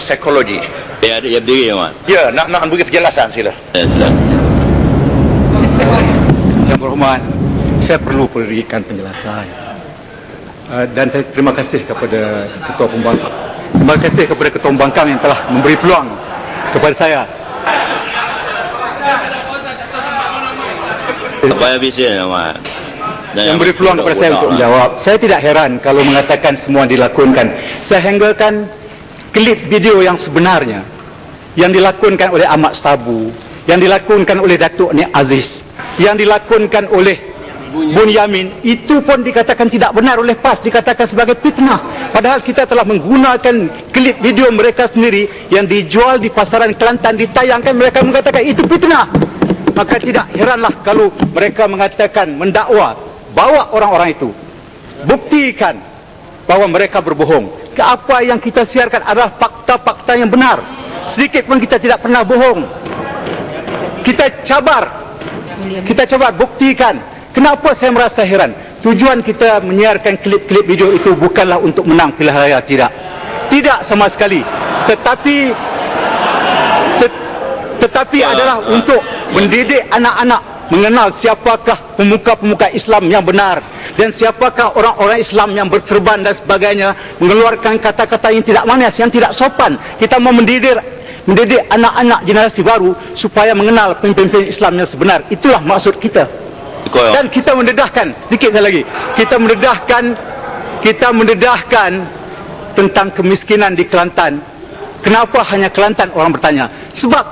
psikologi. Ya berdiri ya, Mak. Ya, nak beri penjelasan sila. Ya, silakan. Yang berhormat, saya perlu berikan penjelasan. Dan saya terima kasih kepada Ketua Pembangkang. Terima kasih kepada Ketua Pembangkang yang telah memberi peluang kepada saya. Apa yang bisa ya, Mak? Yang beri peluang kepada saya untuk menjawab. Saya tidak heran kalau mengatakan semua dilakonkan. Saya hanggalkan klip video yang sebenarnya, yang dilakonkan oleh Ahmad Sabu, yang dilakonkan oleh Datuk Nik Aziz, yang dilakonkan oleh Bunyamin, itu pun dikatakan tidak benar oleh PAS, dikatakan sebagai fitnah. Padahal kita telah menggunakan klip video mereka sendiri yang dijual di pasaran Kelantan, ditayangkan, mereka mengatakan itu fitnah. Maka tidak heranlah kalau mereka mengatakan, mendakwa, bawa orang-orang itu, buktikan bahawa mereka berbohong. Apa yang kita siarkan adalah fakta-fakta yang benar. Sedikit pun kita tidak pernah bohong. Kita cabar buktikan. Kenapa saya merasa heran? Tujuan kita menyiarkan klip-klip video itu bukanlah untuk menang pilihan raya, tidak sama sekali. Tetapi adalah untuk mendidik anak-anak mengenal siapakah pemuka-pemuka Islam yang benar dan siapakah orang-orang Islam yang berserban dan sebagainya, mengeluarkan kata-kata yang tidak manis, yang tidak sopan. Kita mau mendidik anak-anak generasi baru supaya mengenal pemimpin Islam yang sebenar. Itulah maksud kita. Dan kita mendedahkan, sedikit lagi, kita mendedahkan tentang kemiskinan di Kelantan. Kenapa hanya Kelantan, orang bertanya? Sebab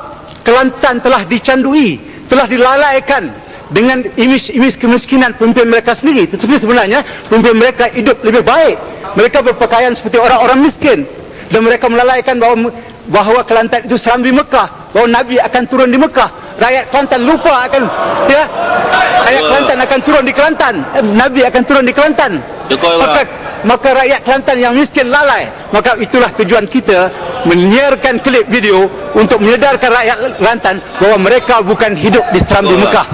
Kelantan telah dicandui, telah dilalaikan dengan imej kemiskinan pemimpin mereka sendiri. Tetapi sebenarnya pemimpin mereka hidup lebih baik. Mereka berpakaian seperti orang-orang miskin. Dan mereka melalaikan bahawa Kelantan itu serambi Mekah, bahawa Nabi akan turun di Mekah. Rakyat Kelantan lupa akan, ya, rakyat Kelantan akan turun di Kelantan, Nabi akan turun di Kelantan. Maka rakyat Kelantan yang miskin lalai. Maka itulah tujuan kita menyiarkan klip video untuk menyedarkan rakyat Kelantan bahawa mereka bukan hidup di serambi Mekah.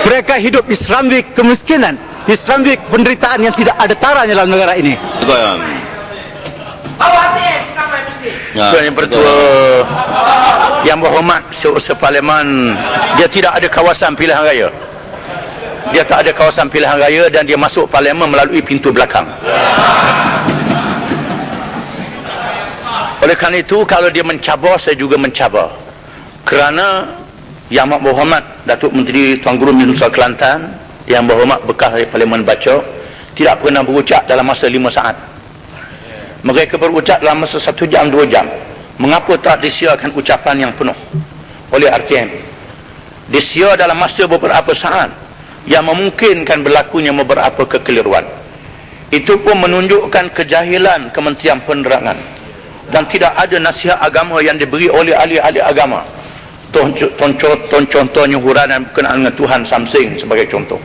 Mereka hidup di serambi kemiskinan, di serambi penderitaan yang tidak ada taranya dalam negara ini. Yang Pertua Yang Berhormat Seurusan Parlimen, dia tidak ada kawasan pilihan raya. Dia tak ada kawasan pilihan raya dan dia masuk parlimen melalui pintu belakang. Oleh kerana itu, kalau dia mencabar, saya juga mencabar. Kerana Yang Berhormat Datuk Menteri Tuan Guru Nusa Kelantan, Yang Berhormat bekas dari parlimen baca, tidak pernah berucap dalam masa 5 saat. Mereka berucap dalam masa 1 jam, 2 jam. Mengapa tak disiarkan ucapan yang penuh oleh RTM? Disiar dalam masa beberapa saat yang memungkinkan berlakunya beberapa kekeliruan. Itu pun menunjukkan kejahilan Kementerian Penerangan. Dan tidak ada nasihat agama yang diberi oleh ahli-ahli agama. Contohnya huraian berkenaan dengan Tuhan Samsing sebagai contoh.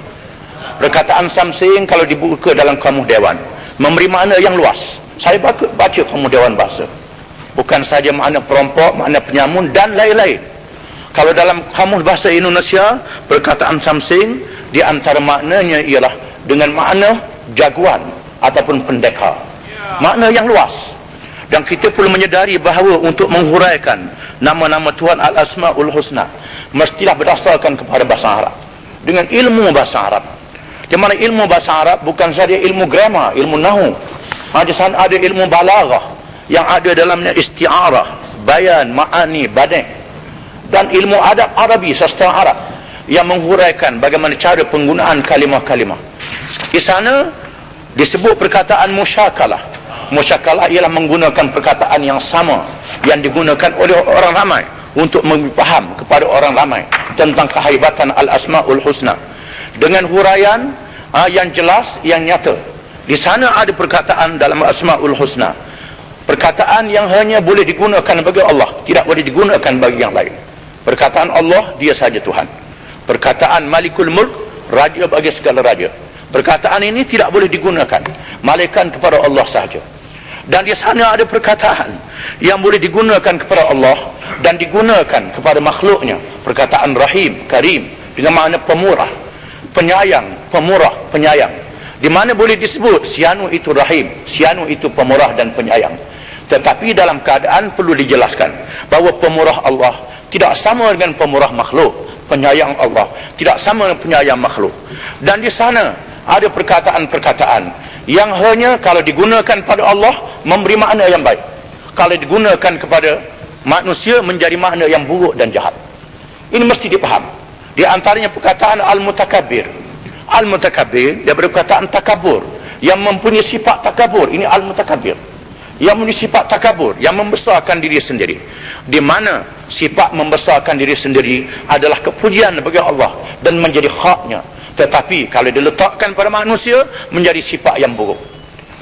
Perkataan Samsing kalau dibuka dalam Kamus Dewan memberi makna yang luas. Saya baca Kamus Dewan Bahasa. Bukan saja makna perompok, makna penyamun dan lain-lain. Kalau dalam Kamus Bahasa Indonesia, perkataan Samsing di antara maknanya ialah dengan makna jagoan ataupun pendekar. Makna yang luas. Dan kita perlu menyedari bahawa untuk menghuraikan nama-nama Tuhan Al-Asma'ul Husna mestilah berdasarkan kepada bahasa Arab, dengan ilmu bahasa Arab. Di mana ilmu bahasa Arab bukan saja ilmu grammar, ilmu nahu. Di sana ada ilmu balaghah yang ada dalamnya isti'arah, bayan, ma'ani, badai, dan ilmu adab Arabi, sastra Arab yang menghuraikan bagaimana cara penggunaan kalimah-kalimah. Di sana disebut perkataan musyakalah. Musyakalah ialah menggunakan perkataan yang sama yang digunakan oleh orang ramai untuk memberi faham kepada orang ramai tentang kehebatan Al-Asma'ul Husna dengan huraian yang jelas, yang nyata. Di sana ada perkataan dalam Asma'ul Husna, perkataan yang hanya boleh digunakan bagi Allah, tidak boleh digunakan bagi yang lain. Perkataan Allah, dia saja Tuhan. Perkataan Malikul Mulk, raja bagi segala raja. Perkataan ini tidak boleh digunakan malaikat kepada Allah sahaja. Dan di sana ada perkataan yang boleh digunakan kepada Allah dan digunakan kepada makhluknya. Perkataan Rahim, Karim, dengan makna pemurah, penyayang, pemurah, penyayang. Di mana boleh disebut Sianu itu Rahim, Sianu itu pemurah dan penyayang. Tetapi dalam keadaan perlu dijelaskan bahawa pemurah Allah tidak sama dengan pemurah makhluk. Penyayang Allah tidak sama dengan penyayang makhluk. Dan di sana ada perkataan-perkataan yang hanya kalau digunakan pada Allah memberi makna yang baik, kalau digunakan kepada manusia menjadi makna yang buruk dan jahat. Ini mesti dipaham. Di antaranya perkataan al-mutakabbir. Al-mutakabbir daripada perkataan takabur, yang mempunyai sifat takabur. Ini al-mutakabbir, yang mempunyai sifat takabur, yang membesarkan diri sendiri. Di mana sifat membesarkan diri sendiri adalah kepujian bagi Allah dan menjadi haknya. Tetapi kalau diletakkan pada manusia menjadi sifat yang buruk.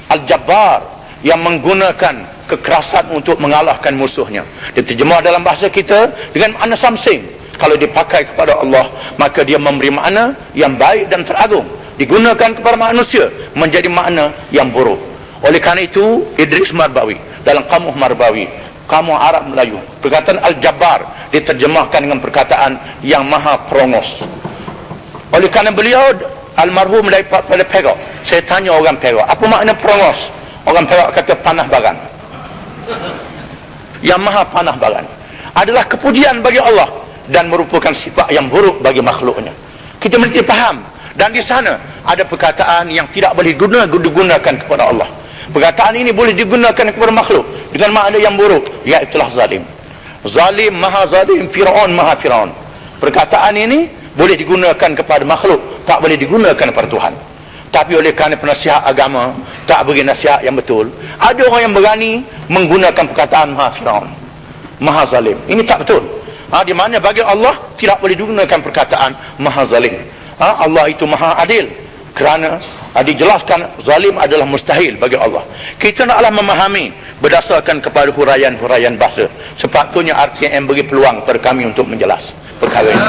Al-Jabbar, yang menggunakan kekerasan untuk mengalahkan musuhnya. Diterjemah dalam bahasa kita dengan makna samsing. Kalau dipakai kepada Allah, maka dia memberi makna yang baik dan teragung. Digunakan kepada manusia menjadi makna yang buruk. Oleh kerana itu, Idris Marbawi dalam Kamuh Marbawi, Kamuh Arab Melayu, perkataan Al-Jabbar diterjemahkan dengan perkataan yang maha perongos. Oleh kerana beliau almarhum daripada Perak, saya tanya orang Perak, apa makna perongos? Orang Perak kata panah baran. Yang maha panah baran adalah kepujian bagi Allah dan merupakan sifat yang buruk bagi makhluknya. Kita mesti faham. Dan di sana ada perkataan yang tidak boleh digunakan kepada Allah. Perkataan ini boleh digunakan kepada makhluk dengan makna yang buruk, iaitulah zalim. Zalim, maha zalim, Fir'aun, maha Fir'aun. Perkataan ini boleh digunakan kepada makhluk, tak boleh digunakan kepada Tuhan. Tapi oleh kerana penasihat agama tak beri nasihat yang betul, ada orang yang berani menggunakan perkataan maha Fir'aun, maha zalim. Ini tak betul. Di mana bagi Allah tidak boleh digunakan perkataan maha zalim. Allah itu maha adil, kerana dijelaskan zalim adalah mustahil bagi Allah. Kita naklah memahami berdasarkan kepada huraian-huraian bahasa. Sepatutnya RTM beri peluang kepada kami untuk menjelas perkara ini.